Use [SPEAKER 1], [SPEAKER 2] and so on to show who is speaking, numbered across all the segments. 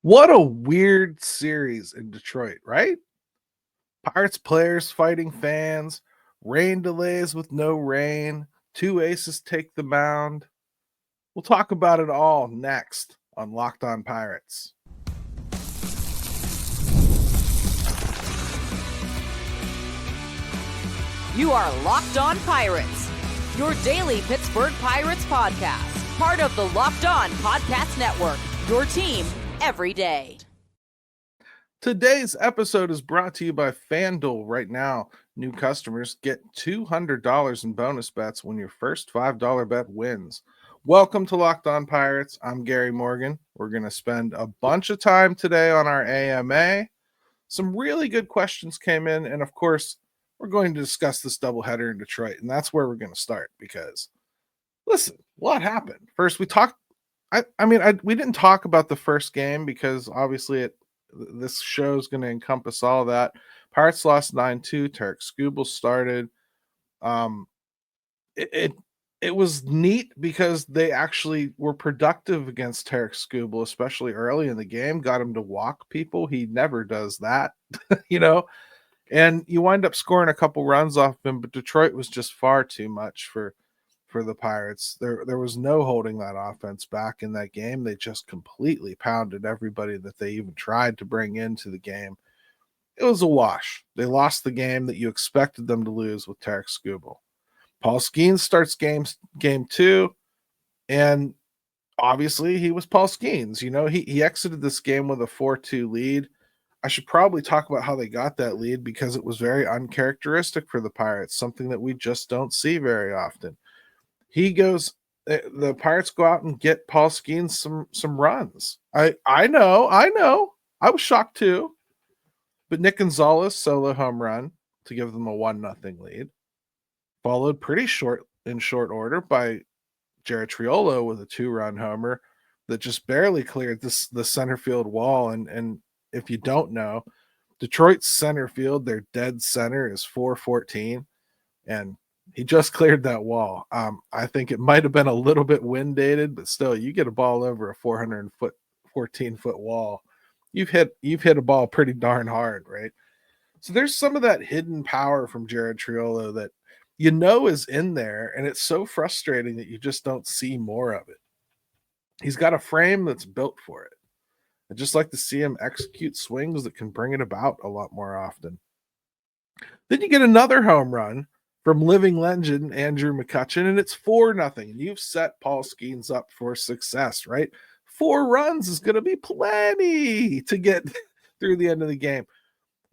[SPEAKER 1] What a weird series in Detroit, right? Pirates players fighting fans, rain delays with no rain, two aces take the mound. We'll talk about it all next on Locked On Pirates.
[SPEAKER 2] You are Locked On Pirates, your daily Pittsburgh Pirates podcast, part of the Locked On Podcast Network, your team every day.
[SPEAKER 1] Today's episode is brought to you by FanDuel. Right now, new customers get $200 in bonus bets when your first $5 bet wins. Welcome to Locked On Pirates. I'm Gary Morgan. We're going to spend a bunch of time today on our AMA. Some really good questions came in, and of course, we're going to discuss this doubleheader in Detroit, and that's where we're going to start because, listen, what happened? First, we talked. We didn't talk about the first game because obviously this show is going to encompass all of that. Pirates lost 9-2. Tarek Skubal started. It was neat because they actually were productive against Tarek Skubal, especially early in the game. Got him to walk people. He never does that, And you wind up scoring a couple runs off him, but Detroit was just far too much for the Pirates. There was no holding that offense back in that game. They just completely pounded everybody that they even tried to bring into the game. It was a wash. They lost the game that you expected them to lose with Tarek Skubal. Paul Skeens starts game two, and obviously he was Paul Skeens. He exited this game with a 4-2 lead. I should probably talk about how they got that lead because it was very uncharacteristic for the Pirates, something that we just don't see very often. The Pirates go out and get Paul Skeens some runs. I know. I was shocked too. But Nick Gonzalez solo home run to give them a 1-0 lead. Followed pretty short order by Jared Triolo with a 2-run homer that just barely cleared the center field wall. And if you don't know, Detroit's center field, their dead center is 414, and he just cleared that wall. I think it might have been a little bit wind dated, but still, you get a ball over a 14-foot wall. You've hit a ball pretty darn hard, right? So there's some of that hidden power from Jared Triolo that is in there, and it's so frustrating that you just don't see more of it. He's got a frame that's built for it. I'd just like to see him execute swings that can bring it about a lot more often. Then you get another home run from living legend Andrew McCutchen, and it's 4-0. And you've set Paul Skeens up for success, right? 4 runs is going to be plenty to get through the end of the game.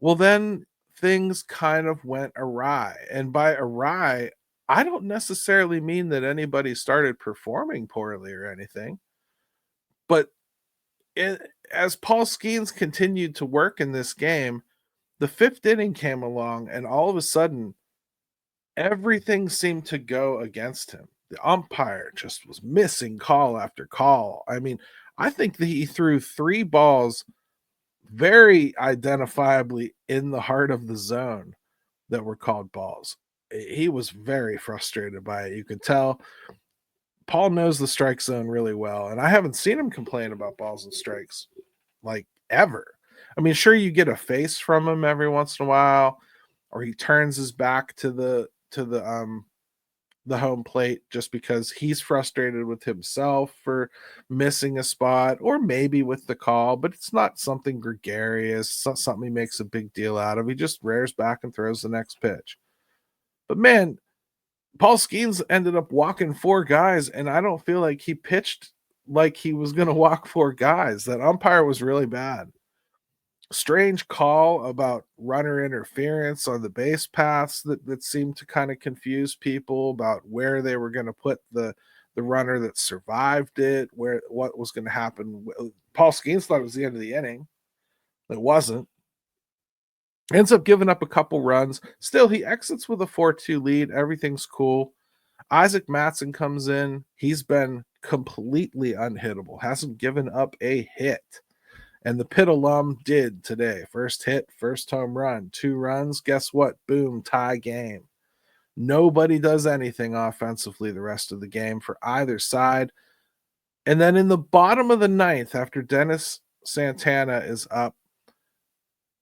[SPEAKER 1] Well, then things kind of went awry. And by awry, I don't necessarily mean that anybody started performing poorly or anything. But as Paul Skeens continued to work in this game, the 5th inning came along, and all of a sudden, everything seemed to go against him. The umpire just was missing call after call. I mean, I think that he threw 3 balls very identifiably in the heart of the zone that were called balls. He was very frustrated by it. You could tell Paul knows the strike zone really well, and I haven't seen him complain about balls and strikes like ever. I mean, sure, you get a face from him every once in a while, or he turns his back to the home plate just because he's frustrated with himself for missing a spot, or maybe with the call, but it's not something gregarious. It's not something he makes a big deal out of. He just rears back and throws the next pitch. But man, Paul Skeens ended up walking 4 guys, and I don't feel like he pitched like he was going to walk 4 guys. That umpire was really bad. Strange call about runner interference on the base paths that seemed to kind of confuse people about where they were going to put the runner that survived it, what was going to happen. Paul Skeens thought it was the end of the inning. It wasn't. Ends up giving up a couple runs. Still, he exits with a 4-2 lead. Everything's cool. Isaac Matson comes in. He's been completely unhittable. Hasn't given up a hit. And the Pitt alum did today. First hit, first home run, 2 runs. Guess what? Boom, tie game. Nobody does anything offensively the rest of the game for either side. And then in the bottom of the 9th, after Dennis Santana is up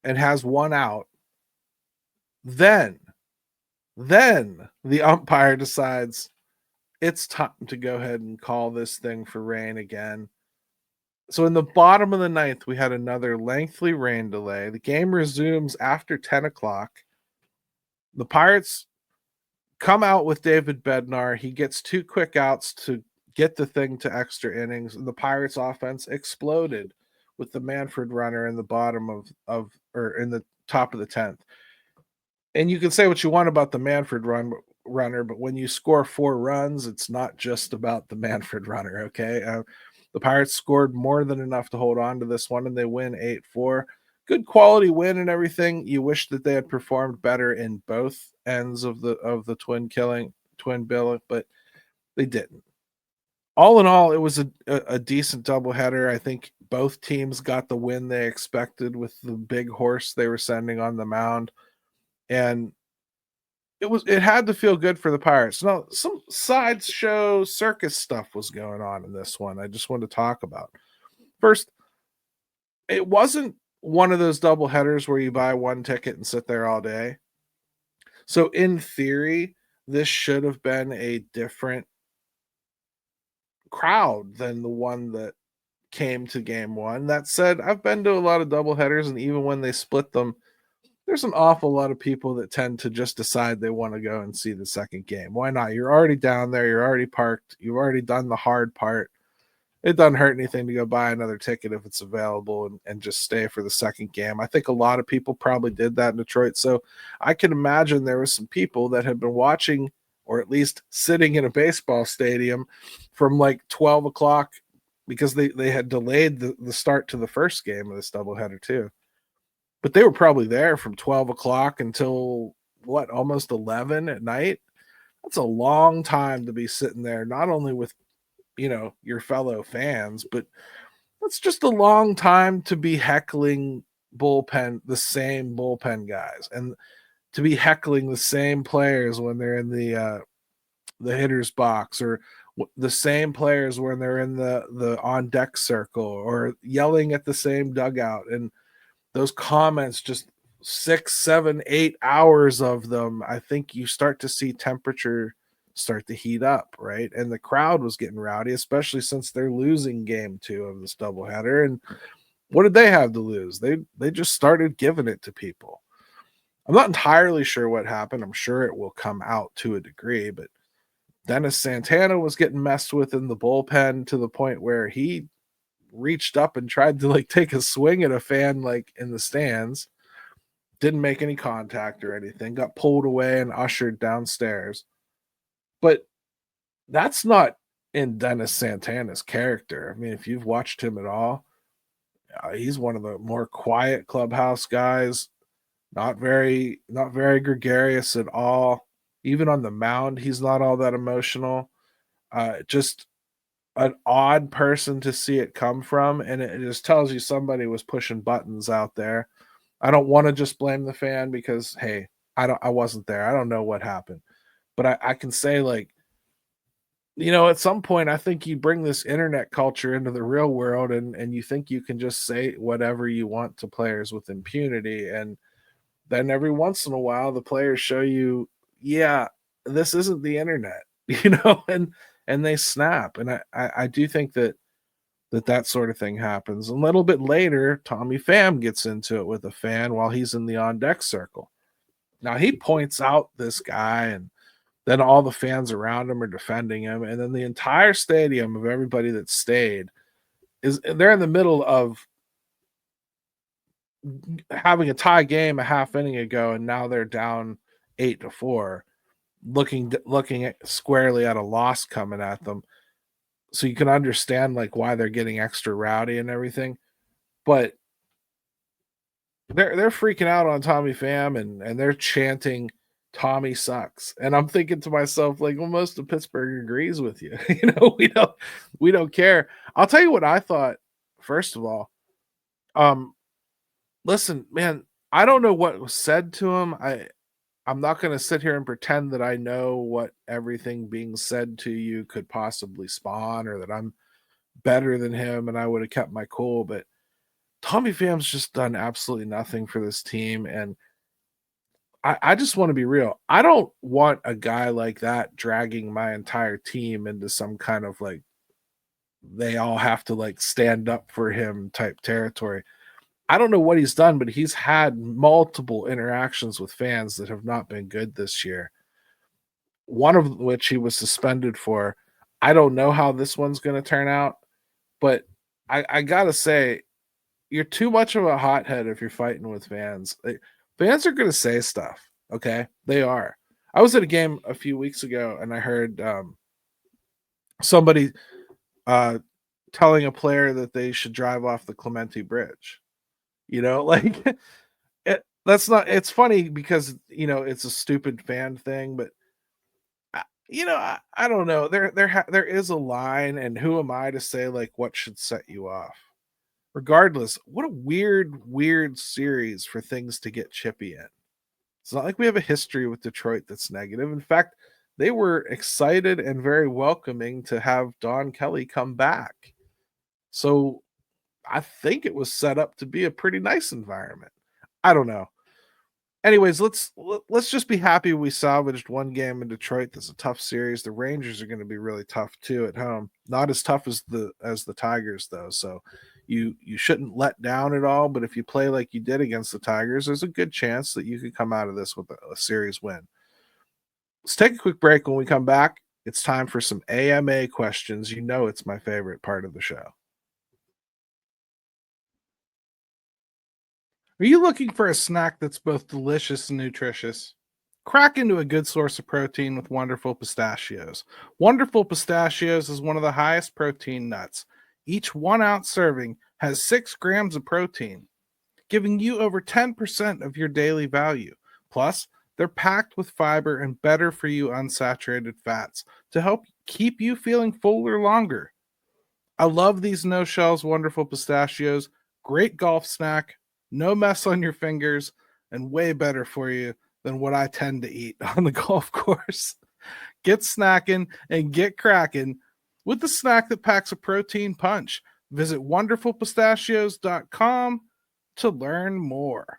[SPEAKER 1] and has one out, then the umpire decides it's time to go ahead and call this thing for rain again. So in the bottom of the ninth, we had another lengthy rain delay. The game resumes after 10 o'clock. The Pirates come out with David Bednar. He gets 2 quick outs to get the thing to extra innings, and the Pirates offense exploded with the Manfred runner in the bottom or in the top of the 10th. And you can say what you want about the Manfred runner, but when you score 4 runs, it's not just about the Manfred runner, okay? The Pirates scored more than enough to hold on to this one, and they win 8-4. Good quality win and everything. You wish that they had performed better in both ends of the twin bill, but they didn't. All in all, it was a decent doubleheader. I think both teams got the win they expected with the big horse they were sending on the mound. And it had to feel good for the Pirates. Now, some sideshow circus stuff was going on in this one. I just wanted to talk about. First, it wasn't one of those double headers where you buy one ticket and sit there all day. So in theory, this should have been a different crowd than the one that came to game one. That said, I've been to a lot of double headers, and even when they split them, there's an awful lot of people that tend to just decide they want to go and see the second game. Why not? You're already down there. You're already parked. You've already done the hard part. It doesn't hurt anything to go buy another ticket if it's available and just stay for the second game. I think a lot of people probably did that in Detroit. So I can imagine there were some people that had been watching or at least sitting in a baseball stadium from like 12 o'clock because they had delayed the start to the first game of this doubleheader too. But they were probably there from 12 o'clock until almost 11 at night. That's a long time to be sitting there, not only with, your fellow fans, but that's just a long time to be heckling the same bullpen guys, and to be heckling the same players when they're in the hitter's box, or the same players when they're in the on deck circle, or yelling at the same dugout. And those comments, just 6, 7, 8 hours of them, I think you start to see temperature start to heat up, right? And the crowd was getting rowdy, especially since they're losing game 2 of this doubleheader. And what did they have to lose? They just started giving it to people. I'm not entirely sure what happened. I'm sure it will come out to a degree, but Dennis Santana was getting messed with in the bullpen to the point where he reached up and tried to take a swing at a fan in the stands. Didn't make any contact or anything. Got pulled away and ushered downstairs. But that's not in Dennis Santana's character. I mean, if you've watched him at all, he's one of the more quiet clubhouse guys. Not very gregarious at all. Even on the mound, he's not all that emotional. Just an odd person to see it come from, and it just tells you somebody was pushing buttons out there. I don't want to just blame the fan because, hey, I wasn't there. I don't know what happened. But I can say, at some point, I think you bring this internet culture into the real world, and you think you can just say whatever you want to players with impunity. And then every once in a while, the players show you, yeah, this isn't the internet, and they snap. And I do think that sort of thing happens. A little bit later, Tommy Pham gets into it with a fan while he's in the on-deck circle. Now, he points out this guy, and then all the fans around him are defending him, and then the entire stadium of everybody that stayed they're in the middle of having a tie game a half inning ago, and now they're down 8-4, looking squarely at a loss coming at them. So you can understand why they're getting extra rowdy and everything, but they're freaking out on Tommy Pham, and they're chanting Tommy sucks. And I'm thinking to myself, well, most of Pittsburgh agrees with you. We don't care. I'll tell you what I thought. First of all, listen, man, I don't know what was said to him. I'm not going to sit here and pretend that I know what everything being said to you could possibly spawn, or that I'm better than him and I would have kept my cool. But Tommy Pham's just done absolutely nothing for this team, and I just want to be real. I don't want a guy like that dragging my entire team into some kind of like they all have to like stand up for him type territory. I don't know what he's done, but he's had multiple interactions with fans that have not been good this year. One of which he was suspended for. I don't know how this one's going to turn out, but I gotta say, you're too much of a hothead if you're fighting with fans. Fans are going to say stuff. Okay, they are. I was at a game a few weeks ago, and I heard somebody telling a player that they should drive off the Clementi Bridge. Like that's not. It's funny because it's a stupid fan thing, but I don't know. There is a line, and who am I to say like what should set you off? Regardless, what a weird series for things to get chippy in. It's not like we have a history with Detroit that's negative. In fact, they were excited and very welcoming to have Don Kelly come back. So I think it was set up to be a pretty nice environment. I don't know. Anyways, let's just be happy we salvaged one game in Detroit. That's a tough series. The Rangers are going to be really tough too at home. Not as tough as the Tigers though. So you shouldn't let down at all. But if you play like you did against the Tigers, there's a good chance that you could come out of this with a series win. Let's take a quick break. When we come back, it's time for some AMA questions. You know it's my favorite part of the show. Are you looking for a snack that's both delicious and nutritious? Crack into a good source of protein with Wonderful Pistachios. Wonderful Pistachios is one of the highest protein nuts. Each 1 ounce serving has 6 grams of protein, giving you over 10% of your daily value. Plus, they're packed with fiber and better for you unsaturated fats to help keep you feeling fuller longer. I love these no shells Wonderful Pistachios. Great golf snack, no mess on your fingers, and way better for you than what I tend to eat on the golf course. Get snacking and get cracking with the snack that packs a protein punch. Visit wonderfulpistachios.com to learn more.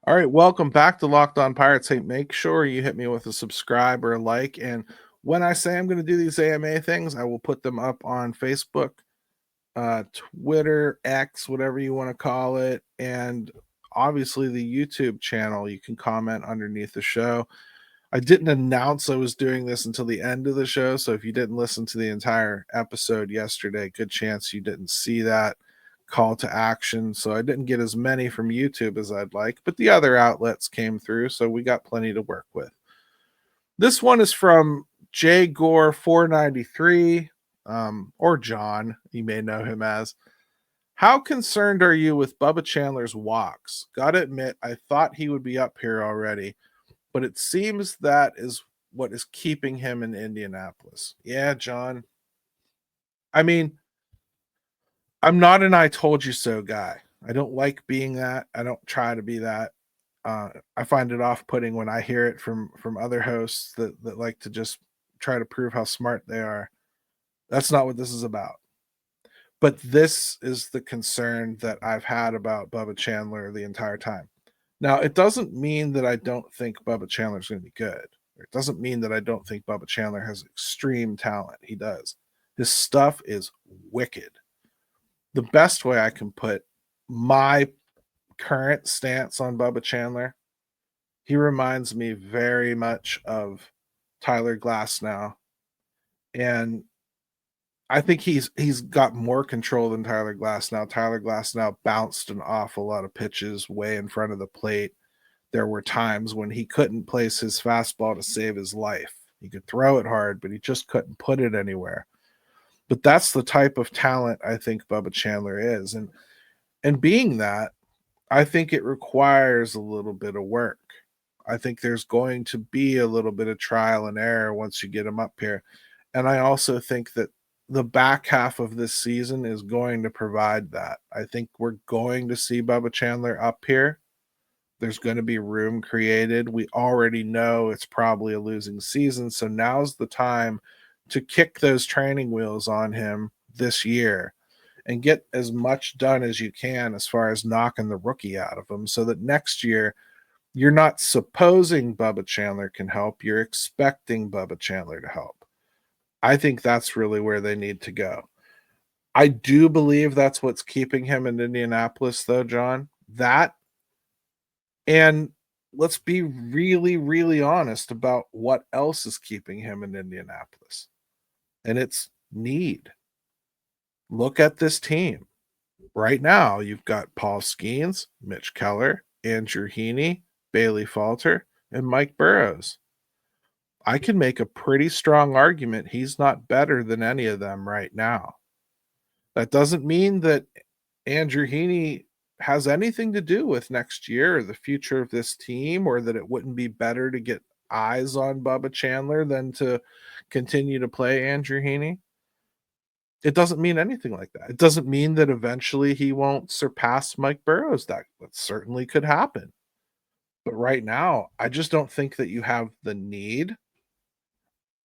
[SPEAKER 1] All right, welcome back to Locked On Pirates. Hey, make sure you hit me with a subscribe or a like. And when I say I'm going to do these AMA things, I will put them up on Facebook, Twitter, X, whatever you want to call it, and obviously the YouTube channel. You can comment underneath the show. I didn't announce I was doing this until the end of the show, so if you didn't listen to the entire episode yesterday, good chance you didn't see that call to action. So I didn't get as many from YouTube as I'd like, but the other outlets came through, so we got plenty to work with. This one is from J Gore 493, or John, you may know him as. How concerned are you with Bubba Chandler's walks? Gotta admit, I thought he would be up here already, but it seems that is what is keeping him in Indianapolis. Yeah, John. I mean, I'm not an I told you so guy. I don't like being that. I don't try to be that. I find it off-putting when I hear it from other hosts that like to just try to prove how smart they are. That's not what this is about. But this is the concern that I've had about Bubba Chandler the entire time. Now, it doesn't mean that I don't think Bubba Chandler is going to be good. It doesn't mean that I don't think Bubba Chandler has extreme talent. He does. His stuff is wicked. The best way I can put my current stance on Bubba Chandler, he reminds me very much of Tyler Glasnow. And I think he's got more control than Tyler Glasnow. Tyler Glasnow bounced an awful lot of pitches way in front of the plate. There were times when he couldn't place his fastball to save his life. He could throw it hard, but he just couldn't put it anywhere. But that's the type of talent I think Bubba Chandler is. And being that, I think it requires a little bit of work. I think there's going to be a little bit of trial and error once you get him up here. And I also think that the back half of this season is going to provide that. I think we're going to see Bubba Chandler up here. There's going to be room created. We already know it's probably a losing season. So now's the time to kick those training wheels on him this year and get as much done as you can as far as knocking the rookie out of him, so that next year you're not supposing Bubba Chandler can help, you're expecting Bubba Chandler to help. I think that's really where they need to go. I do believe that's what's keeping him in Indianapolis, though, John. That, and let's be really, really honest about what else is keeping him in Indianapolis. And it's need. Look at this team. Right now, you've got Paul Skeens, Mitch Keller, Andrew Heaney, Bailey Falter, and Mike Burrows. I can make a pretty strong argument he's not better than any of them right now. That doesn't mean that Andrew Heaney has anything to do with next year or the future of this team, or that it wouldn't be better to get eyes on Bubba Chandler than to continue to play Andrew Heaney. It doesn't mean anything like that. It doesn't mean that eventually he won't surpass Mike Burrows. That certainly could happen. But right now, I just don't think that you have the need.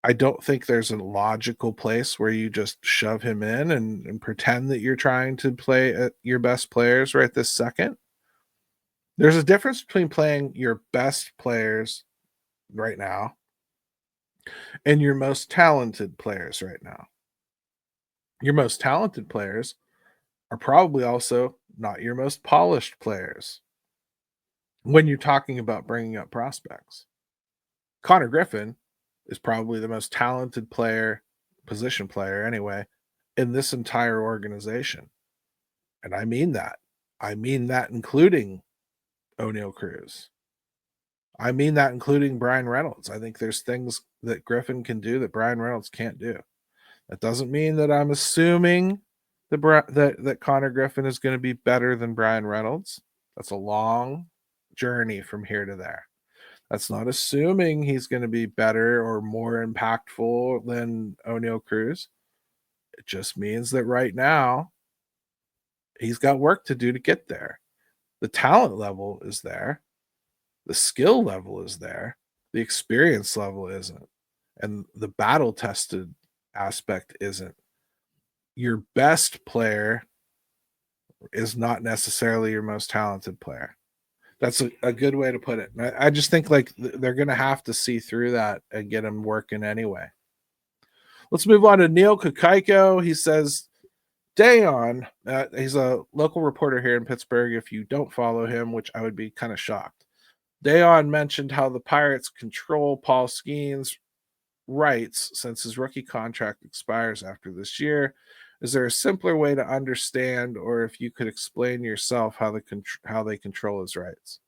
[SPEAKER 1] I don't think there's a logical place where you just shove him in and pretend that you're trying to play your best players right this second. There's a difference between playing your best players right now and your most talented players right now. Your most talented players are probably also not your most polished players when you're talking about bringing up prospects. Connor Griffin is probably the most talented player, position player anyway, in this entire organization. And I mean that. I mean that including O'Neal Cruz. I mean that including Brian Reynolds. I think there's things that Griffin can do that Brian Reynolds can't do. That doesn't mean that I'm assuming that Connor Griffin is going to be better than Brian Reynolds. That's a long journey from here to there. That's not assuming he's going to be better or more impactful than O'Neal Cruz. It just means that right now he's got work to do to get there. The talent level is there. The skill level is there. The experience level isn't. And the battle-tested aspect isn't. Your best player is not necessarily your most talented player. That's a good way to put it. And I just think like they're going to have to see through that and get him working anyway. Let's move on to Neil Kukaiko. He says, Dayon, he's a local reporter here in Pittsburgh. If you don't follow him, which I would be kind of shocked. Dayon mentioned how the Pirates control Paul Skeens' rights since his rookie contract expires after this year. Is there a simpler way to understand, or if you could explain yourself how they control his rights?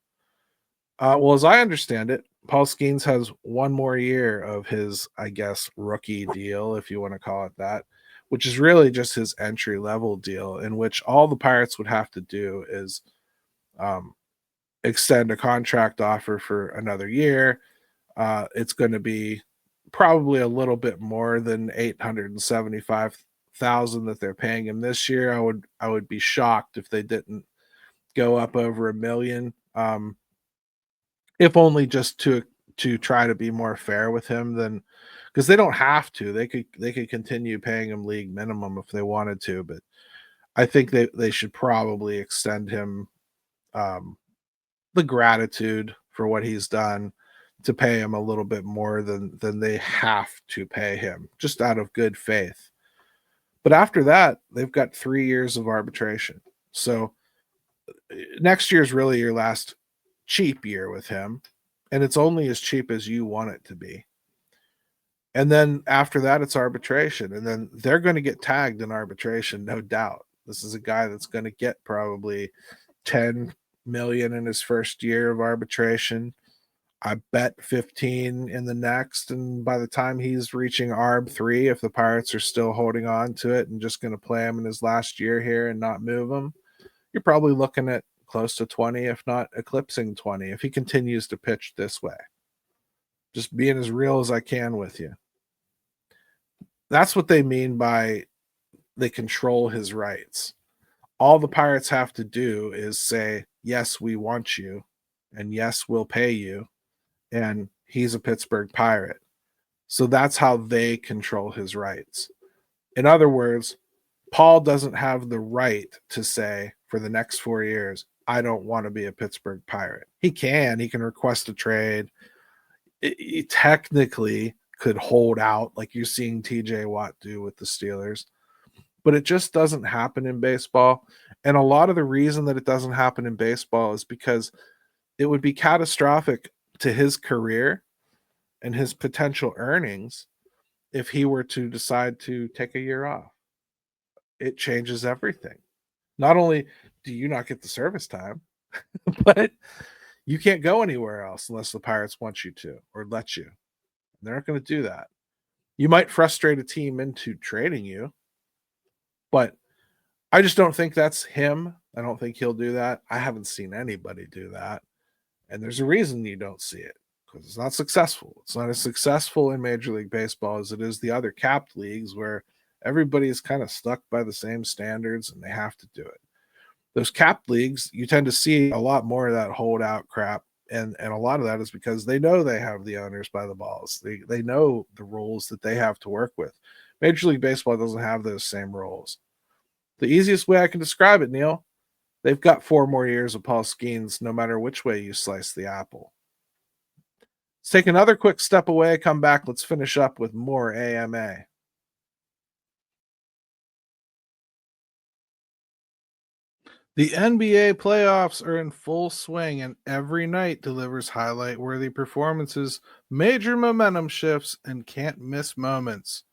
[SPEAKER 1] Well, as I understand it, Paul Skeens has one more year of his, I guess, rookie deal, if you want to call it that, which is really just his entry-level deal, in which all the Pirates would have to do is extend a contract offer for another year. It's going to be probably a little bit more than $875,000 that they're paying him this year. I would be shocked if they didn't go up over $1 million. If only just to try to be more fair with him, than because they don't have to. They could continue paying him league minimum if they wanted to, but I think they should probably extend him the gratitude for what he's done, to pay him a little bit more than they have to pay him, just out of good faith. But after that, they've got 3 years of arbitration. So next year is really your last cheap year with him, and it's only as cheap as you want it to be. And then after that, it's arbitration, and then they're going to get tagged in arbitration, no doubt. This is a guy that's going to get probably $10 million in his first year of arbitration. I bet 15 in the next, and by the time he's reaching ARB 3, if the Pirates are still holding on to it and just going to play him in his last year here and not move him, you're probably looking at close to 20, if not eclipsing 20, if he continues to pitch this way. Just being as real as I can with you. That's what they mean by they control his rights. All the Pirates have to do is say, yes, we want you, and yes, we'll pay you, and he's a Pittsburgh Pirate. So that's how they control his rights. In other words, Paul doesn't have the right to say for the next 4 years, I don't want to be a Pittsburgh Pirate. He can request a trade. He technically could hold out like you're seeing TJ Watt do with the Steelers, but it just doesn't happen in baseball. And a lot of the reason that it doesn't happen in baseball is because it would be catastrophic to his career and his potential earnings if he were to decide to take a year off. It changes everything. Not only do you not get the service time, but you can't go anywhere else unless the Pirates want you to or let you. They're not going to do that. You might frustrate a team into trading you, but I just don't think that's him. I don't think he'll do that. I haven't seen anybody do that. And there's a reason you don't see it because it's not successful. It's not as successful in Major League Baseball as it is the other capped leagues where everybody is kind of stuck by the same standards and they have to do it. Those capped leagues, you tend to see a lot more of that holdout crap. And a lot of that is because they know they have the owners by the balls. They know the rules that they have to work with. Major League Baseball doesn't have those same rules. The easiest way I can describe it, Neil, they've got 4 more years of Paul Skeens no matter which way you slice the apple. Let's take another quick step away, come back. Let's finish up with more AMA. The NBA playoffs are in full swing, and every night delivers highlight-worthy performances, major momentum shifts, and can't-miss moments.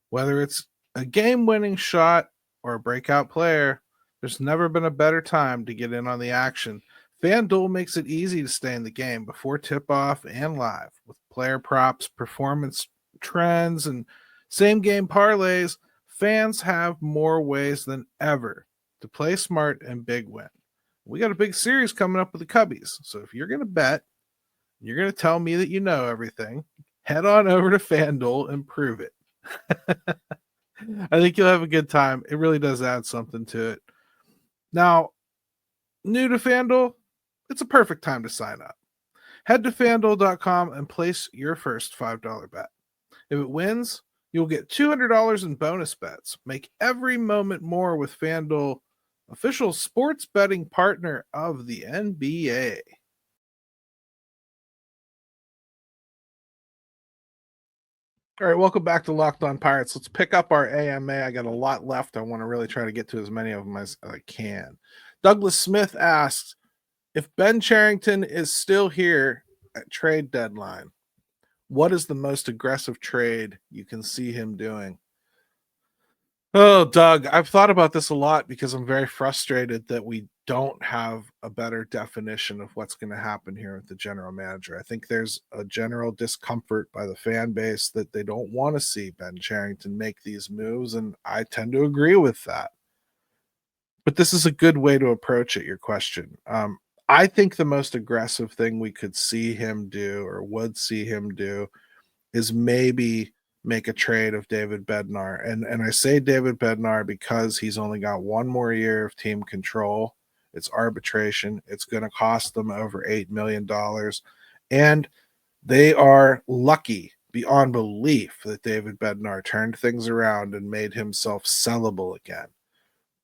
[SPEAKER 1] Whether it's a game-winning shot or a breakout player, there's never been a better time to get in on the action. FanDuel makes it easy to stay in the game before tip-off and live. With player props, performance trends, and same-game parlays, fans have more ways than ever to play smart and big win. We got a big series coming up with the Cubbies. So if you're going to bet, you're going to tell me that you know everything, head on over to FanDuel and prove it. I think you'll have a good time. It really does add something to it. Now, new to FanDuel, it's a perfect time to sign up. Head to FanDuel.com and place your first $5 bet. If it wins, you'll get $200 in bonus bets. Make every moment more with FanDuel, official sports betting partner of the NBA. All right, welcome back to Locked On Pirates. Let's pick up our AMA. I got a lot left. I want to really try to get to as many of them as I can. Douglas Smith asks, if Ben Cherington is still here at trade deadline, what is the most aggressive trade you can see him doing? Oh, Doug, I've thought about this a lot because I'm very frustrated that we don't have a better definition of what's going to happen here with the general manager. I think there's a general discomfort by the fan base that they don't want to see Ben Cherington make these moves, and I tend to agree with that. But this is a good way to approach it, your question. I think the most aggressive thing we could see him do or would see him do is maybe make a trade of David Bednar. And I say David Bednar because he's only got 1 more year of team control. It's arbitration. It's going to cost them over $8 million. And they are lucky beyond belief that David Bednar turned things around and made himself sellable again.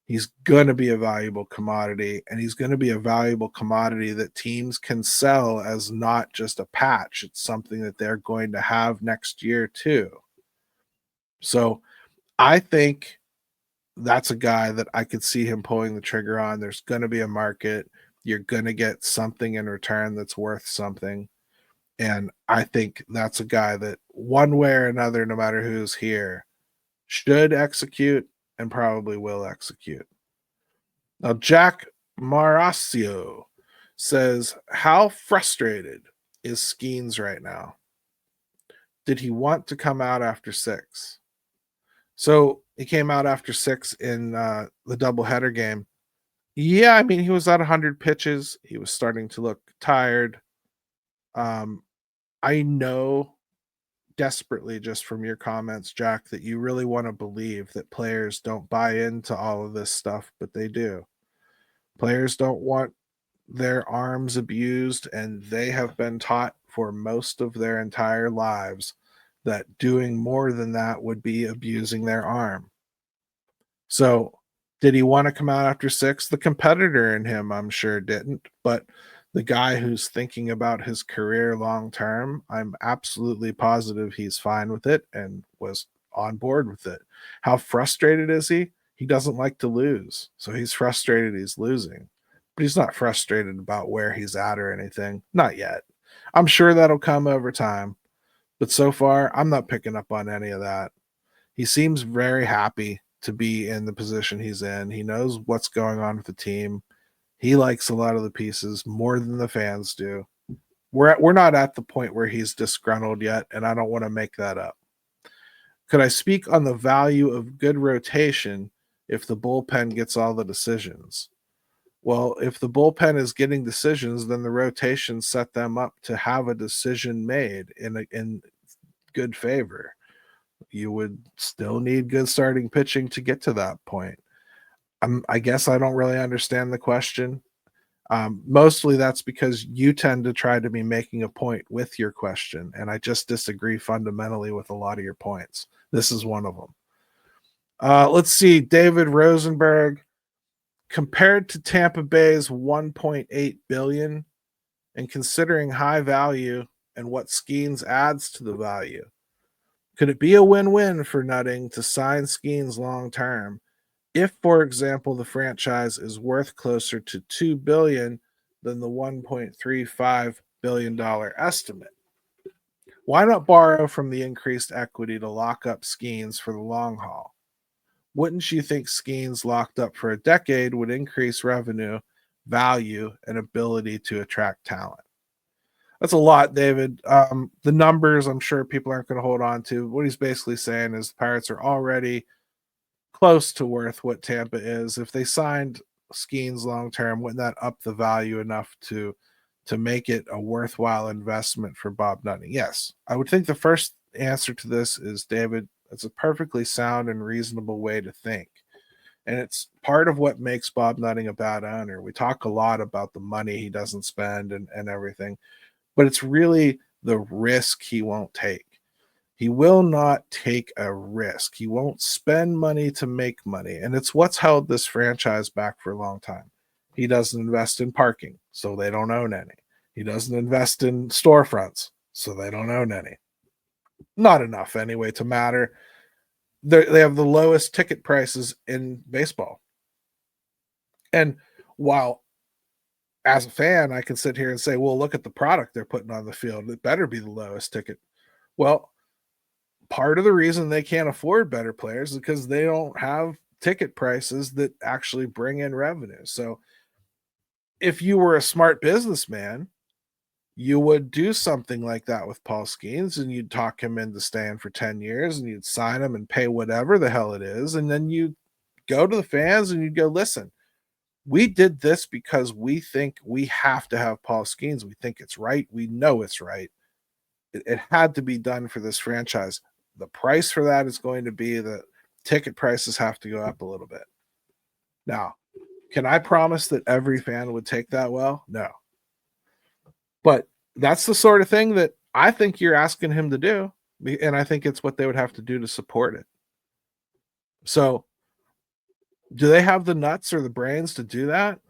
[SPEAKER 1] He's going to be a valuable commodity, and he's going to be a valuable commodity that teams can sell as not just a patch. It's something that they're going to have next year too. So I think that's a guy that I could see him pulling the trigger on. There's going to be a market. You're going to get something in return that's worth something. And I think that's a guy that one way or another, no matter who's here, should execute and probably will execute. Now, Jack Maracio says, how frustrated is Skeens right now? Did he want to come out after 6? So he came out after 6 in the doubleheader game. Yeah, I mean, he was at 100 pitches. He was starting to look tired. I know desperately just from your comments, Jack, that you really want to believe that players don't buy into all of this stuff, but they do. Players don't want their arms abused, and they have been taught for most of their entire lives that doing more than that would be abusing their arm. So, did he want to come out after 6? The competitor in him, I'm sure, didn't. But the guy who's thinking about his career long term, I'm absolutely positive he's fine with it and was on board with it. How frustrated is he? He doesn't like to lose. So he's frustrated he's losing. But he's not frustrated about where he's at or anything. Not yet. I'm sure that'll come over time. But so far, I'm not picking up on any of that. He seems very happy to be in the position he's in. He knows what's going on with the team. He likes a lot of the pieces more than the fans do. We're not at the point where he's disgruntled yet, and I don't want to make that up. Could I speak on the value of good rotation if the bullpen gets all the decisions? Well, if the bullpen is getting decisions, then the rotation set them up to have a decision made in good favor. You would still need good starting pitching to get to that point. I guess I don't really understand the question. Mostly that's because you tend to try to be making a point with your question, and I just disagree fundamentally with a lot of your points. This is one of them. Let's see. David Rosenberg, compared to Tampa Bay's $1.8 billion, and considering high value and what Skeens adds to the value, could it be a win-win for Nutting to sign Skeens long term if, for example, the franchise is worth closer to $2 billion than the $1.35 billion estimate? Why not borrow from the increased equity to lock up Skeens for the long haul? Wouldn't you think Skeens locked up for a decade would increase revenue, value, and ability to attract talent? That's a lot, David. The numbers, I'm sure people aren't going to hold on to. What he's basically saying is the Pirates are already close to worth what Tampa is. If they signed Skeens long term, wouldn't that up the value enough to make it a worthwhile investment for Bob Nutting? Yes. I would think the first answer to this is, David, it's a perfectly sound and reasonable way to think. And it's part of what makes Bob Nutting a bad owner. We talk a lot about the money he doesn't spend and everything, but it's really the risk he won't take. He will not take a risk. He won't spend money to make money. And it's what's held this franchise back for a long time. He doesn't invest in parking, so they don't own any. He doesn't invest in storefronts, so they don't own any. Not enough, anyway, to matter. They have the lowest ticket prices in baseball. And while as a fan, I can sit here and say, well, look at the product they're putting on the field. It better be the lowest ticket. Well, part of the reason they can't afford better players is because they don't have ticket prices that actually bring in revenue. So if you were a smart businessman, you would do something like that with Paul Skeens, and you'd talk him into staying for 10 years, and you'd sign him and pay whatever the hell it is. And then you go to the fans and you'd go, listen, we did this because we think we have to have Paul Skeens. We think it's right. We know it's right. It had to be done for this franchise. The price for that is going to be the ticket prices have to go up a little bit. Now, can I promise that every fan would take that well? No. But that's the sort of thing that I think you're asking him to do. And I think it's what they would have to do to support it. So do they have the nuts or the brains to do that?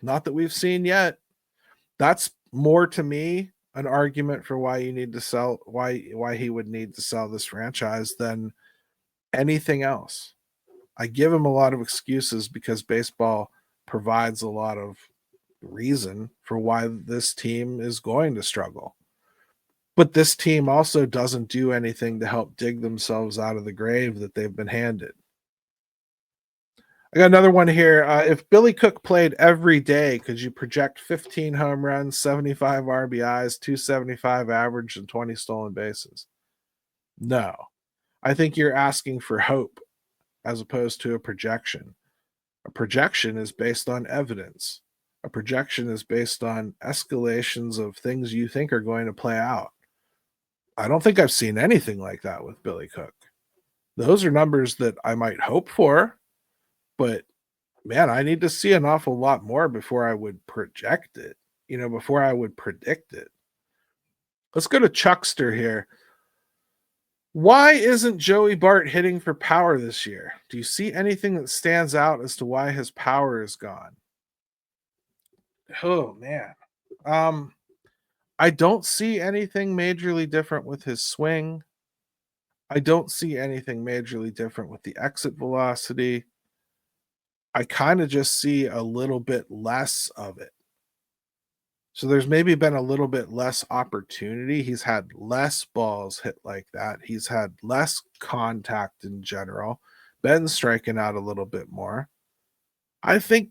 [SPEAKER 1] Not that we've seen yet. That's more to me an argument for why you need to sell, why he would need to sell this franchise than anything else. I give him a lot of excuses because baseball provides a lot of reason for why this team is going to struggle. But this team also doesn't do anything to help dig themselves out of the grave that they've been handed. I got another one here. If Billy Cook played every day, could you project 15 home runs, 75 RBIs, 275 average, and 20 stolen bases? No. I think you're asking for hope as opposed to a projection. A projection is based on evidence. A projection is based on escalations of things you think are going to play out. I don't think I've seen anything like that with Billy Cook. Those are numbers that I might hope for, but man, I need to see an awful lot more before I would project it, before I would predict it. Let's go to Chuckster here. Why isn't Joey Bart hitting for power this year? Do you see anything that stands out as to why his power is gone? Oh man. Um I don't see anything majorly different with his swing. I don't see anything majorly different with the exit velocity. I kind of just see a little bit less of it. So there's maybe been a little bit less opportunity. He's had less balls hit like that. He's had less contact in general. Been striking out a little bit more. I think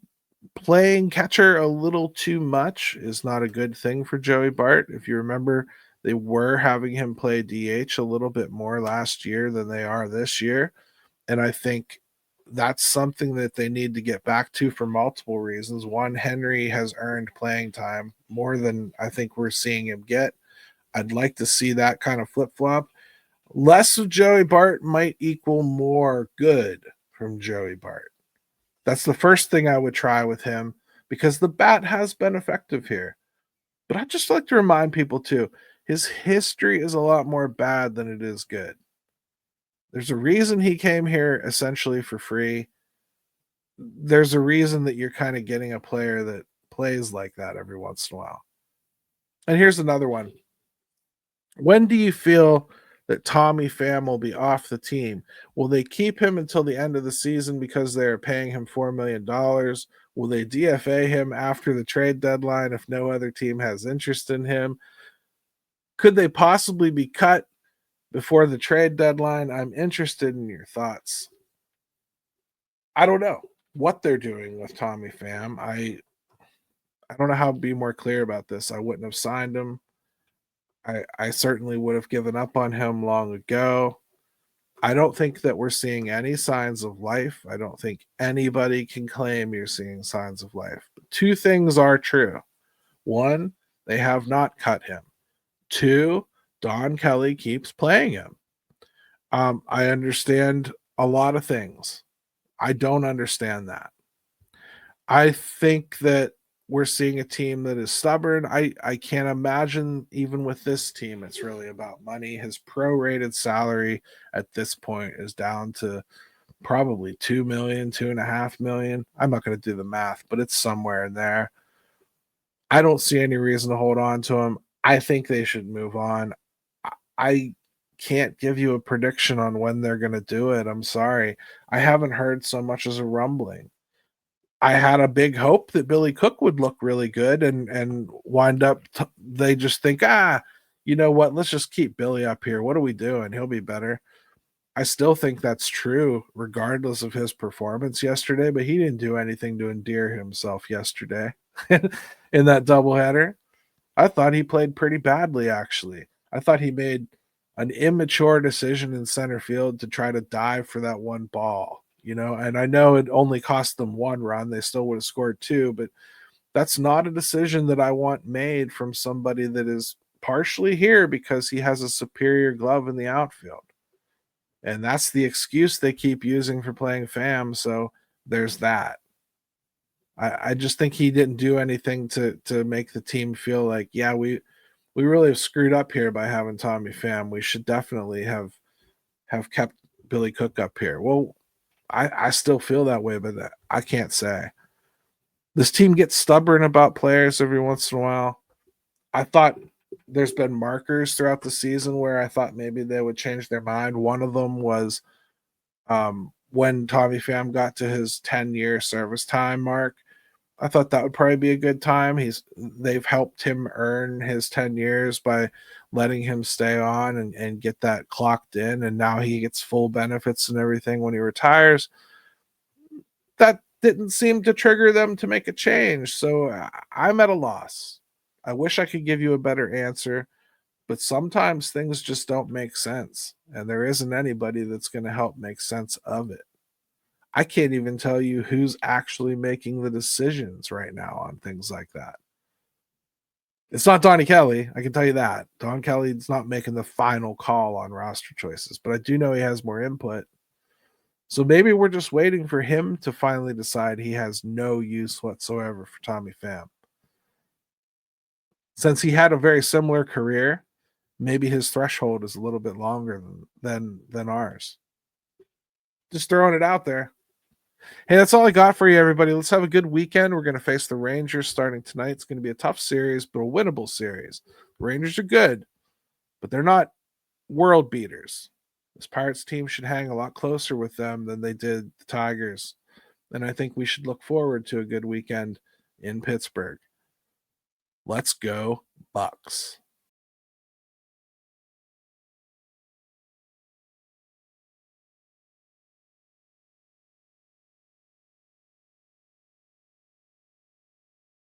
[SPEAKER 1] playing catcher a little too much is not a good thing for Joey Bart. If you remember, they were having him play DH a little bit more last year than they are this year. And I think that's something that they need to get back to for multiple reasons. One, Henry has earned playing time more than I think we're seeing him get. I'd like to see that kind of flip flop. Less of Joey Bart might equal more good from Joey Bart. That's the first thing I would try with him because the bat has been effective here. But I'd just like to remind people too, his history is a lot more bad than it is good. There's a reason he came here essentially for free. There's a reason that you're kind of getting a player that plays like that every once in a while. And here's another one. When do you feel that Tommy Pham will be off the team? Will they keep him until the end of the season because they're paying him $4 million? Will they DFA him after the trade deadline if no other team has interest in him? Could they possibly be cut before the trade deadline? I'm interested in your thoughts. I don't know what they're doing with Tommy Pham. I don't know how to be more clear about this. I wouldn't have signed him. I certainly would have given up on him long ago. I don't think that we're seeing any signs of life. I don't think anybody can claim you're seeing signs of life. But two things are true. One, they have not cut him. Two, Don Kelly keeps playing him. I understand a lot of things. I don't understand that. I think that we're seeing a team that is stubborn. I can't imagine even with this team, it's really about money. His prorated salary at this point is down to probably 2 million, 2.5 million. I'm not going to do the math, but it's somewhere in there. I don't see any reason to hold on to him. I think they should move on. I can't give you a prediction on when they're going to do it. I'm sorry. I haven't heard so much as a rumbling. I had a big hope that Billy Cook would look really good and wind up they just think, you know what, let's just keep Billy up here. What are we doing? He'll be better. I still think that's true regardless of his performance yesterday, but he didn't do anything to endear himself yesterday in that doubleheader. I thought he played pretty badly, actually. I thought he made an immature decision in center field to try to dive for that one ball, and I know it only cost them one run. They still would have scored two, but that's not a decision that I want made from somebody that is partially here because he has a superior glove in the outfield. And that's the excuse they keep using for playing Pham. So there's that. I just think he didn't do anything to make the team feel like, yeah, we really have screwed up here by having Tommy Pham. We should definitely have kept Billy Cook up here. Well, I still feel that way, but I can't say. This team gets stubborn about players every once in a while. I thought there's been markers throughout the season where I thought maybe they would change their mind. One of them was when Tommy Pham got to his 10-year service time mark. I thought that would probably be a good time. They've helped him earn his 10 years by letting him stay on and get that clocked in, and now he gets full benefits and everything when he retires. That didn't seem to trigger them to make a change, so I'm at a loss. I wish I could give you a better answer, but sometimes things just don't make sense, and there isn't anybody that's going to help make sense of it. I can't even tell you who's actually making the decisions right now on things like that. It's not Donnie Kelly, I can tell you that. Don Kelly's not making the final call on roster choices, but I do know he has more input. So maybe we're just waiting for him to finally decide he has no use whatsoever for Tommy Pham. Since he had a very similar career, maybe his threshold is a little bit longer than ours. Just throwing it out there. Hey, that's all I got for you, everybody. Let's have a good weekend. We're going to face the Rangers starting tonight. It's going to be a tough series, but a winnable series. The Rangers are good, but they're not world beaters. This Pirates team should hang a lot closer with them than they did the Tigers. And I think we should look forward to a good weekend in Pittsburgh. Let's go, Bucks.